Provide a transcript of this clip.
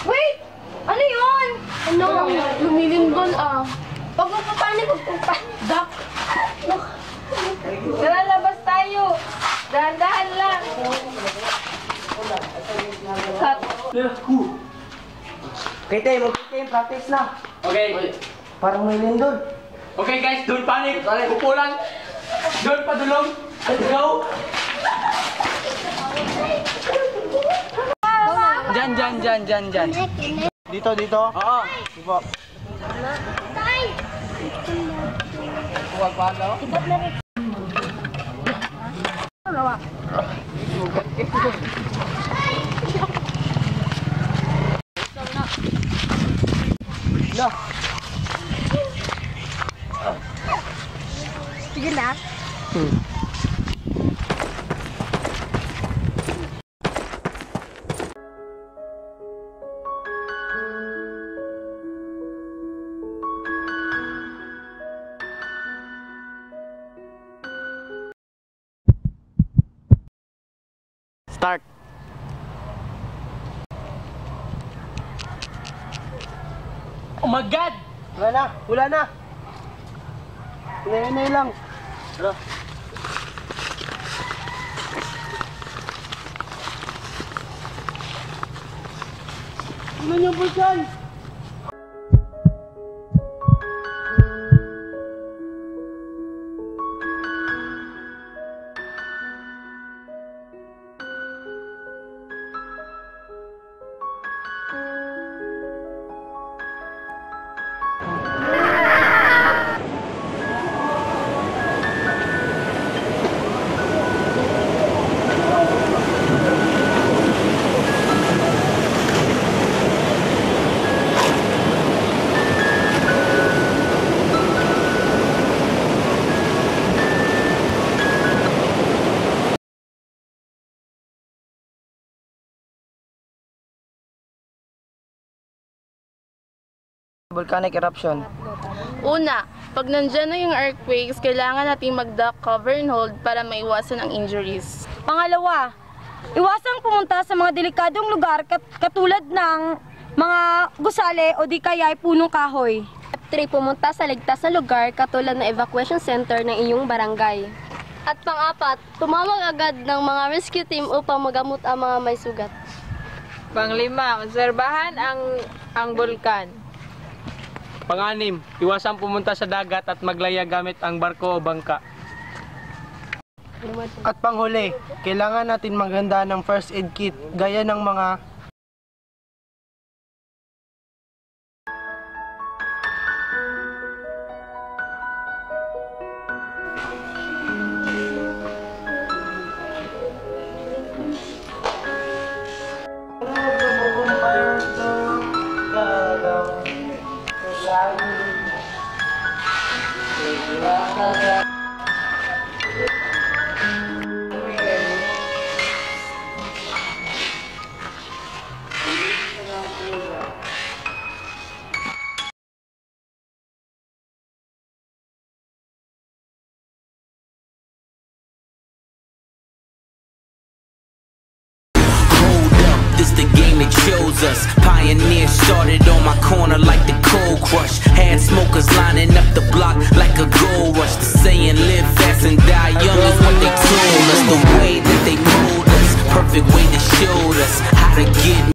Wait! Ano yun? Ano? Lumilindol Pag magpapanik, Duck. Tara, labas tayo. Dahan-dahan lang. Cut. Okay, tayo. Mag-tayo. Practice na. Okay. Parang may lindol. Okay guys, don't panic. Pupulan. Don't padulong. Let's go. Diyan. Dito. Oo. Diba? Huwag pa daw. No. Sige na. Start. Oh my God! Wala na. Hinay lang. Tara. Ano niyo po dyan? Volcanic eruption. Una, pag nandyan na yung earthquakes, kailangan nating mag-duck, cover, and hold para maiwasan ang injuries. Pangalawa, iwasang pumunta sa mga delikadong lugar katulad ng mga gusali o di kaya ay punong kahoy. Step 3, pumunta sa ligtas na lugar katulad ng evacuation center ng iyong barangay. At pang-apat, tumawag agad ng mga rescue team upang magamot ang mga may sugat. Pang-5, obserbahan ang bulkan. Pang-6, iwasang pumunta sa dagat at maglaya gamit ang barko o bangka. At panghuli, kailangan natin maghanda ng first aid kit gaya ng mga This the game that chose us. Pioneers started on my corner like the cold crush. Had smokers lining up the block like a gold rush. The saying live fast and die young is what they told us. The way that they mold us, perfect way they showed us how to get